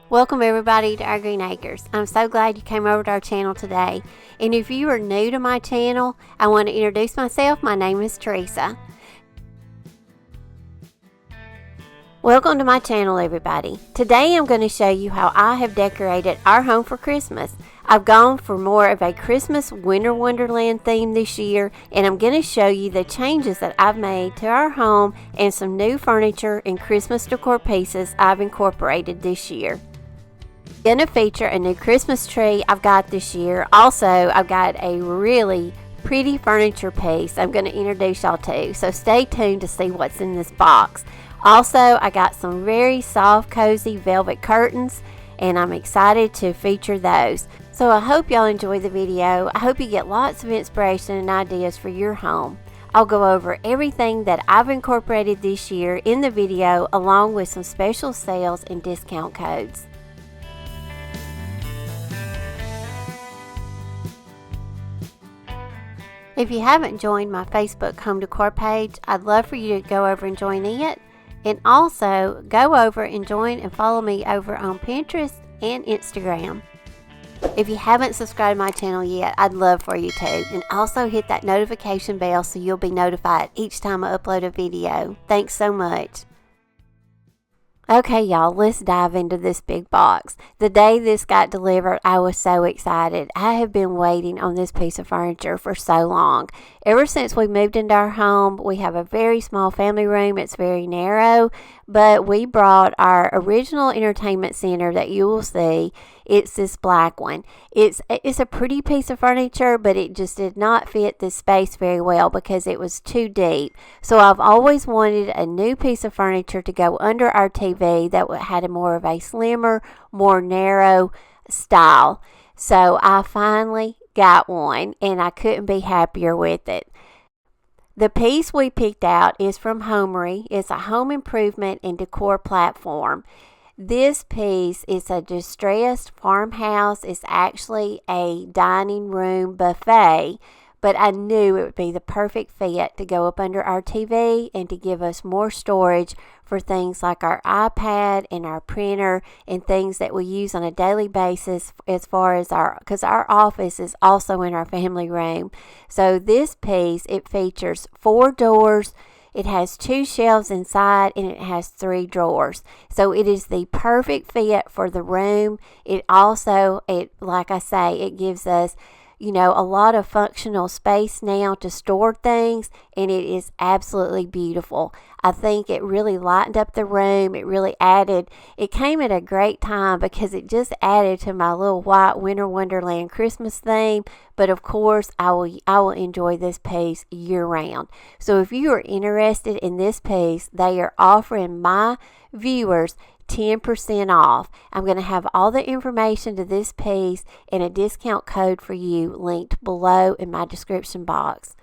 Welcome everybody to our Green Acres. I'm so glad you came over to our channel today. And if you are new to my channel, I want to introduce myself. My name is Teresa. Welcome to my channel, everybody. Today I'm going to show you how I have decorated our home for Christmas. I've gone for more of a Christmas winter wonderland theme this year, and I'm going to show you the changes that I've made to our home and some new furniture and Christmas decor pieces I've incorporated this year. I'm going to feature a new Christmas tree I've got this year. Also, I've got a really pretty furniture piece I'm going to introduce y'all to, so stay tuned to see what's in this box. Also, I got some very soft, cozy velvet curtains, and I'm excited to feature those. So I hope y'all enjoy the video. I hope you get lots of inspiration and ideas for your home. I'll go over everything that I've incorporated this year in the video, along with some special sales and discount codes. If you haven't joined my Facebook home decor page, I'd love for you to go over and join it. And also, go over and join and follow me over on Pinterest and Instagram. If you haven't subscribed to my channel yet, I'd love for you to. And also hit that notification bell so you'll be notified each time I upload a video. Thanks so much. Okay, y'all, let's dive into this big box. The day this got delivered, I was so excited. I have been waiting on this piece of furniture for so long. Ever since we moved into our home, we have a very small family room. It's very narrow, but we brought our original entertainment center that you will see. It's this black one. It's a pretty piece of furniture, but it just did not fit this space very well because it was too deep. So I've always wanted a new piece of furniture to go under our TV that had more of a slimmer, more narrow style. So I finally got one, and I couldn't be happier with it. The piece we picked out is from Homary. It's a home improvement and decor platform. This piece is a distressed farmhouse. It's actually a dining room buffet, but I knew it would be the perfect fit to go up under our TV and to give us more storage for things like our iPad and our printer and things that we use on a daily basis, as far as because our office is also in our family room. So this piece, it features 4 doors. It has 2 shelves inside, and it has 3 drawers. So it is the perfect fit for the room. It also, like I say, it gives us, a lot of functional space now to store things, and it is absolutely beautiful. I think it really lightened up the room. It came at a great time because it just added to my little white winter wonderland Christmas theme. But of course, I will enjoy this piece year round. So if you are interested in this piece, they are offering my viewers 10% off. I'm going to have all the information to this piece and a discount code for you linked below in my description box.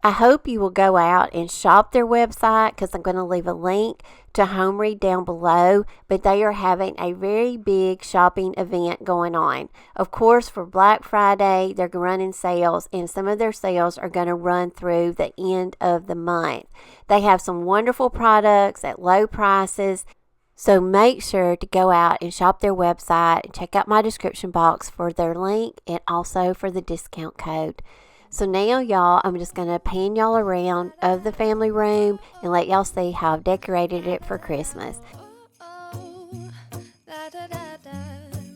I hope you will go out and shop their website, because I'm going to leave a link to Homary down below, but they are having a very big shopping event going on. Of course, for Black Friday, they're running sales, and some of their sales are going to run through the end of the month. They have some wonderful products at low prices. So make sure to go out and shop their website and check out my description box for their link and also for the discount code. So now, y'all, I'm just going to pan y'all around of the family room and let y'all see how I've decorated it for Christmas.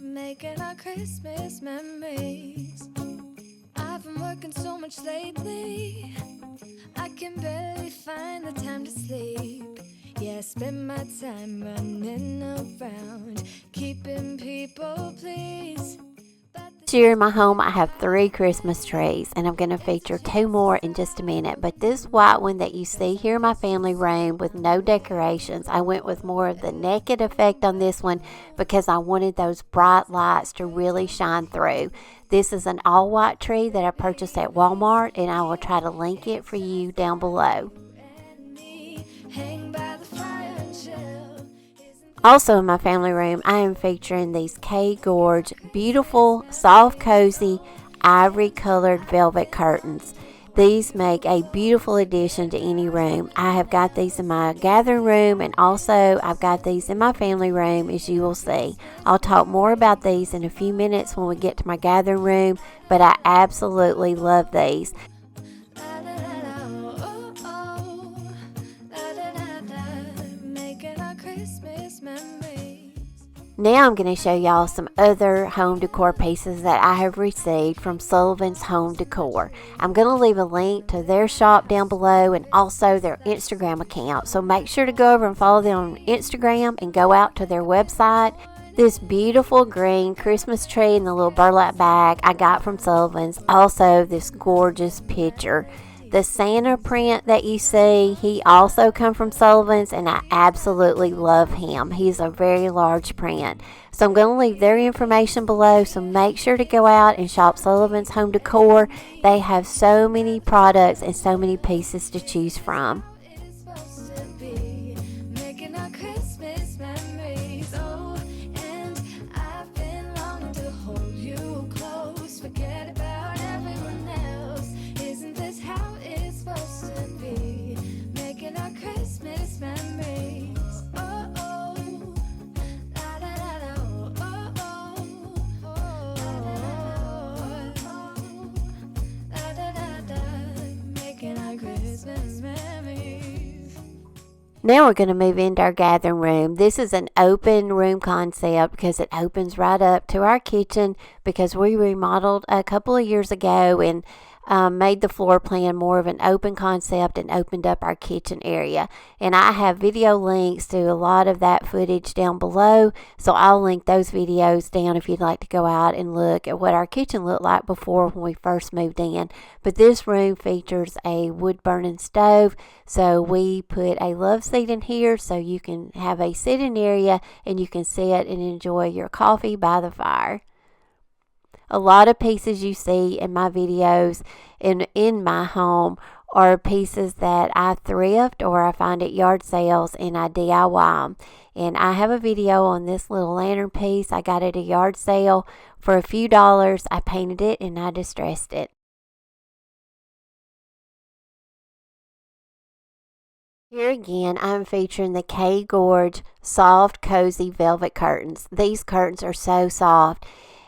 Making our Christmas memories. I've been working so much lately, I can barely find the time to sleep. Yeah, I spend my time running around, keeping people pleased. This year in my home, I have 3 Christmas trees, and I'm going to feature 2 more in just a minute. But this white one that you see here in my family room with no decorations, I went with more of the naked effect on this one because I wanted those bright lights to really shine through. This is an all white tree that I purchased at Walmart, and I will try to link it for you down below. Also in my family room, I am featuring these KGorge beautiful, soft, cozy, ivory colored velvet curtains. These make a beautiful addition to any room. I have got these in my gathering room, and also I've got these in my family room, as you will see. I'll talk more about these in a few minutes when we get to my gathering room, but I absolutely love these. Making our Christmas memories. Now I'm going to show y'all some other home decor pieces that I have received from SullivansHomeDecor. I'm going to leave a link to their shop down below and also their Instagram account. So make sure to go over and follow them on Instagram and go out to their website. This beautiful green Christmas tree in the little burlap bag I got from Sullivans. Also this gorgeous picture. The Santa print that you see, he also come from Sullivans, and I absolutely love him. He's a very large print. So I'm going to leave their information below, so make sure to go out and shop Sullivan's Home Decor. They have so many products and so many pieces to choose from. It's supposed to be making our Christmas memories. Oh, and I've been longing to hold you close. Forget about everyone else. Isn't this how it's supposed to be? Making our Christmas memories. Oh, oh, la da da da, oh, oh, oh, la da da da, making our Christmas memories. Now we're going to move into our gathering room. This is an open room concept because it opens right up to our kitchen, because we remodeled a couple of years ago and made the floor plan more of an open concept and opened up our kitchen area. And I have video links to a lot of that footage down below, so I'll link those videos down if you'd like to go out and look at what our kitchen looked like before when we first moved in. But this room features a wood burning stove, so we put a love seat in here so you can have a sitting area and you can sit and enjoy your coffee by the fire. A lot of pieces you see in my videos in my home are pieces that I thrift or I find at yard sales and I DIY them. And I have a video on this little lantern piece. I got it at a yard sale for a few dollars. I painted it and I distressed it. Here again, I'm featuring the KGorge soft, cozy velvet curtains. These curtains are so soft.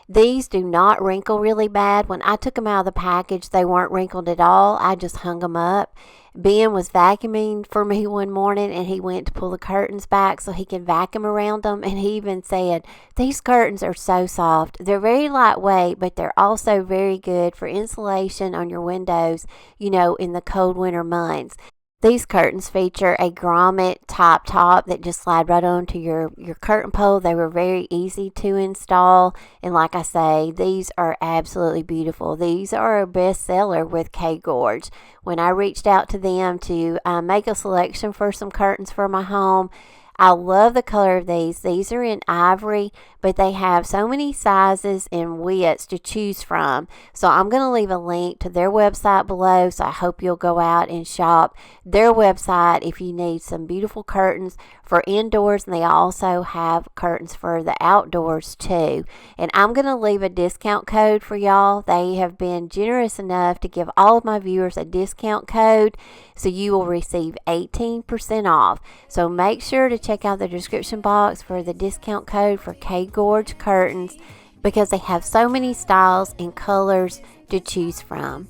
These do not wrinkle really bad. When I took them out of the package, they weren't wrinkled at all. I just hung them up. Ben was vacuuming for me one morning, and he went to pull the curtains back so he could vacuum around them. And he even said, these curtains are so soft. They're very lightweight, but they're also very good for insulation on your windows, you know, in the cold winter months. These curtains feature a grommet top that just slide right onto your curtain pole. They were very easy to install, and like I say, these are absolutely beautiful. These are a bestseller with KGorge. When I reached out to them to make a selection for some curtains for my home, I love the color of these. These are in ivory, but they have so many sizes and widths to choose from. So I'm going to leave a link to their website below, so I hope you'll go out and shop their website if you need some beautiful curtains for indoors, and they also have curtains for the outdoors too. And I'm going to leave a discount code for y'all. They have been generous enough to give all of my viewers a discount code, so you will receive 18% off. So make sure to check out the description box for the discount code for KGorge curtains, because they have so many styles and colors to choose from.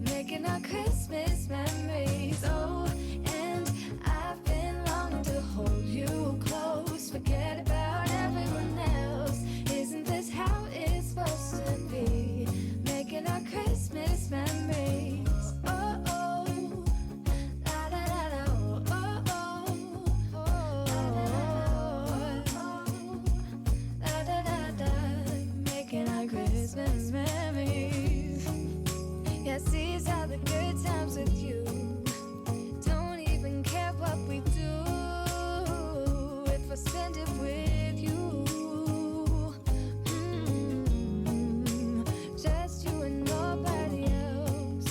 Making our Christmas memories. Oh, and I've been longing to hold you close. Forget about everyone else. Isn't this how it's supposed to be? Making our Christmas memories. Oh, oh, la da da da, oh, oh, oh, la da da da, making our Christmas memories. Yes, these are the good times with you. Don't even care what we do if I spend it with you. Just you and nobody else.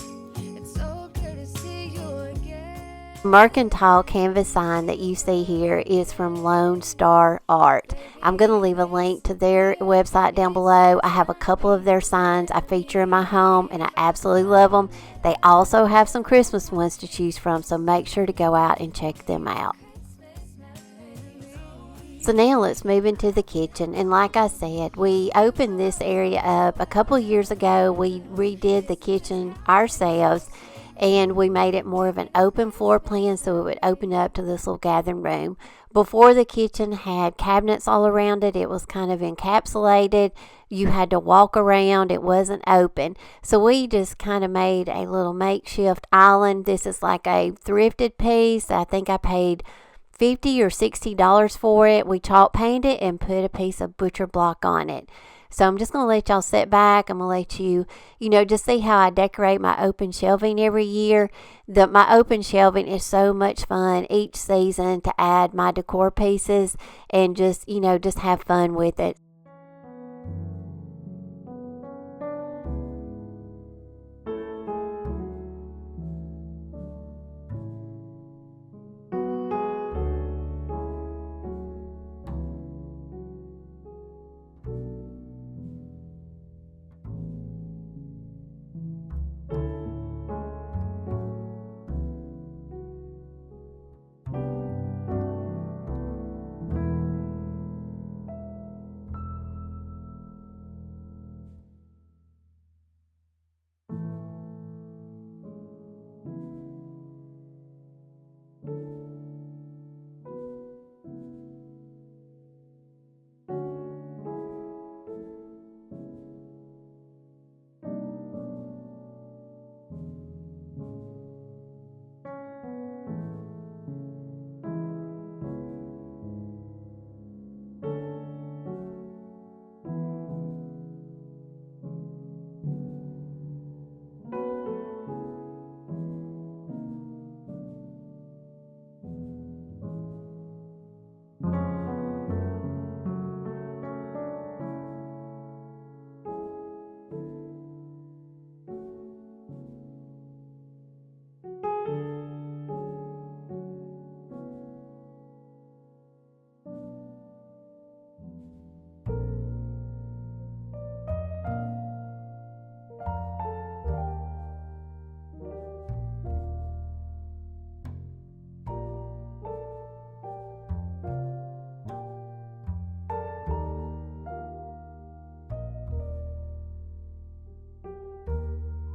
It's so good to see you again. mercantile canvas sign that you see here is from Lone Star Art. I'm going to leave a link to their website down below. I have a couple of their signs I feature in my home, and I absolutely love them. They also have some Christmas ones to choose from, so make sure to go out and check them out. So now let's move into the kitchen, and like I said, we opened this area up a couple of years ago. We redid the kitchen ourselves, and we made it more of an open floor plan so it would open up to this little gathering room. Before, the kitchen had cabinets all around it. It was kind of encapsulated. You had to walk around. It wasn't open. So we just kind of made a little makeshift island. This is like a thrifted piece. I think I paid $50 or $60 for it. We chalk painted it and put a piece of butcher block on it. So I'm just going to let y'all sit back. I'm going to let you, just see how I decorate my open shelving every year. My open shelving is so much fun each season to add my decor pieces and just have fun with it.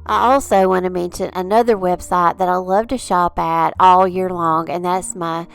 I also want to mention another website that I love to shop at all year long, and that's my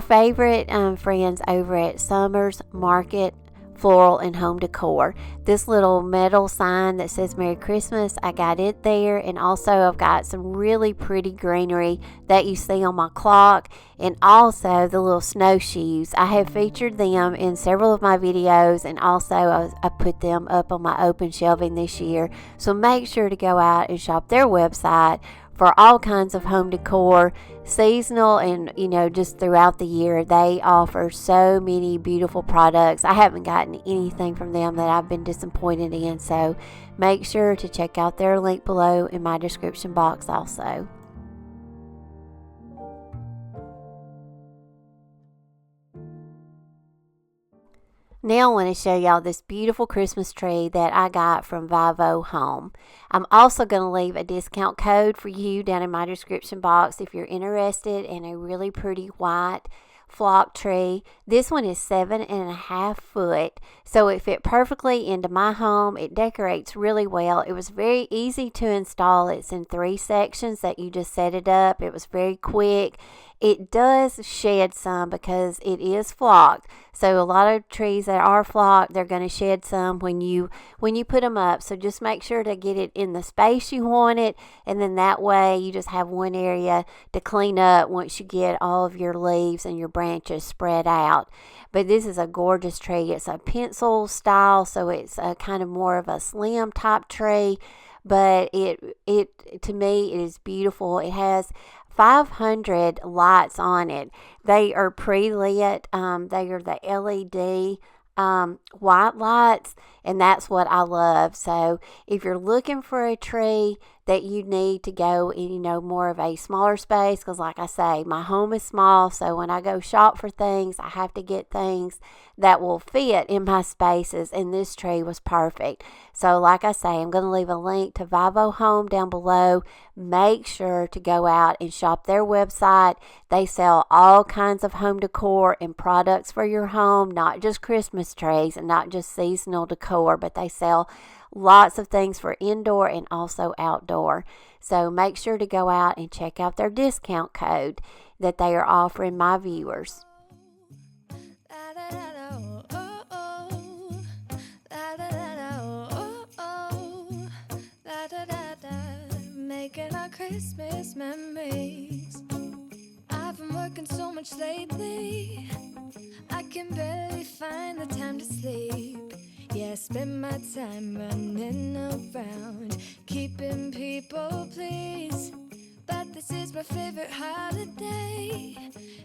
favorite friends over at Summer's Market Floral and Home Decor. This little metal sign that says Merry Christmas, I got it there, and also I've got some really pretty greenery that you see on my clock, and also the little snowshoes. I have featured them in several of my videos, and also I put them up on my open shelving this year. So make sure to go out and shop their website for all kinds of home decor, seasonal and just throughout the year. They offer so many beautiful products. I haven't gotten anything from them that I've been disappointed in, so make sure to check out their link below in my description box also. Now I want to show y'all this beautiful Christmas tree that I got from Vivohome. I'm also going to leave a discount code for you down in my description box if you're interested in a really pretty white flock tree. This one is 7.5 foot, so it fit perfectly into my home. It decorates really well. It was very easy to install. It's in 3 sections that you just set it up. It was very quick. It does shed some because it is flocked. So a lot of trees that are flocked, they're going to shed some when you put them up. So just make sure to get it in the space you want it, and then that way you just have one area to clean up once you get all of your leaves and your branches spread out. But this is a gorgeous tree. It's a pencil style, so it's a kind of more of a slim type tree, but it to me it is beautiful. It has 500 lights on it. They are pre-lit. They are the LED white lights, and that's what I love. So if you're looking for a tree that you need to go in, more of a smaller space, because like I say, my home is small, so when I go shop for things, I have to get things that will fit in my spaces, and this tree was perfect. So like I say, I'm going to leave a link to Vivohome down below. Make sure to go out and shop their website. They sell all kinds of home decor and products for your home, not just Christmas trees and not just seasonal decor, but they sell lots of things for indoor and also outdoor. So make sure to go out and check out their discount code that they are offering my viewers. Making our Christmas memories. I've been working so much lately, I can barely find the time to sleep. Yeah, I spend my time running around, keeping people pleased. But this is my favorite holiday.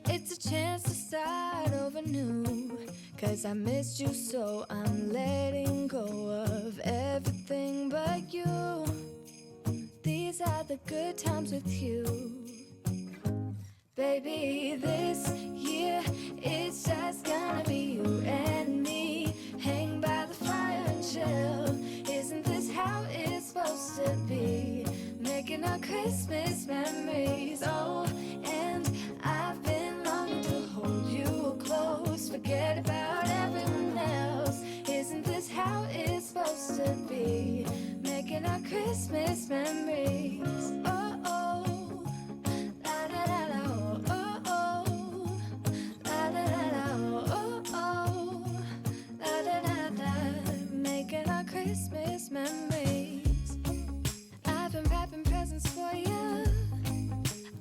It's a chance to start over new. 'Cause I missed you, so I'm letting go of everything but you. These are the good times with you. Baby, this year it's just gonna be you and me. Hang by the fire and chill. Isn't this how it's supposed to be? Making our Christmas memories. Oh, and I've been longing to hold you close. Forget about everyone else. Isn't this how it's supposed to be? Making our Christmas memories. Oh, oh, la da da da, oh, oh, oh, la da da da, oh, oh, la da da da. Making our Christmas memories. I've been wrapping presents for you.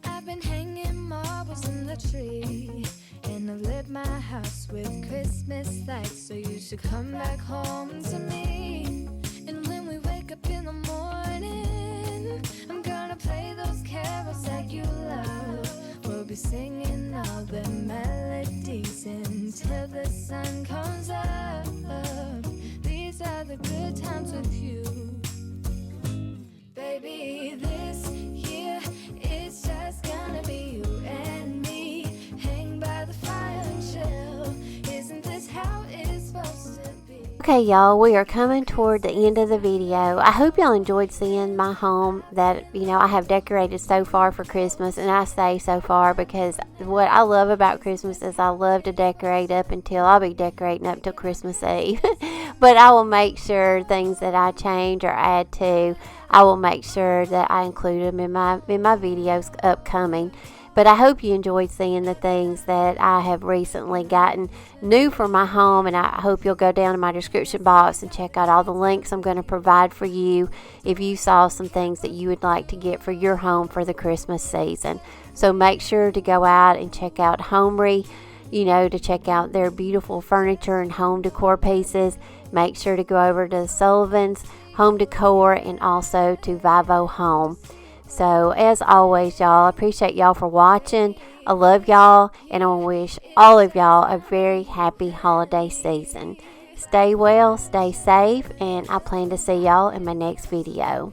I've been hanging marbles in the tree, and I've lit my house with Christmas lights. So you should come back home to me. And when we wake up in the morning, I'm gonna play those carols that you love. We'll be singing all the melodies until the sun comes up. These are the good times with you. Baby, this year it's just gonna be you and me. Hang by the fire and chill. Isn't this how it's supposed to be? Okay, y'all, we are coming toward the end of the video. I hope y'all enjoyed seeing my home that, I have decorated so far for Christmas. And I say so far because what I love about Christmas is I love to decorate up until I'll be decorating up till Christmas Eve. But I will make sure things that I change or add to, I will make sure that I include them in my videos upcoming. But I hope you enjoyed seeing the things that I have recently gotten new for my home. And I hope you'll go down in my description box and check out all the links I'm going to provide for you if you saw some things that you would like to get for your home for the Christmas season. So make sure to go out and check out Homary, to check out their beautiful furniture and home decor pieces. Make sure to go over to SullivansHomeDecor and also to Vivohome. So, as always, y'all, I appreciate y'all for watching. I love y'all, and I wish all of y'all a very happy holiday season. Stay well, stay safe, and I plan to see y'all in my next video.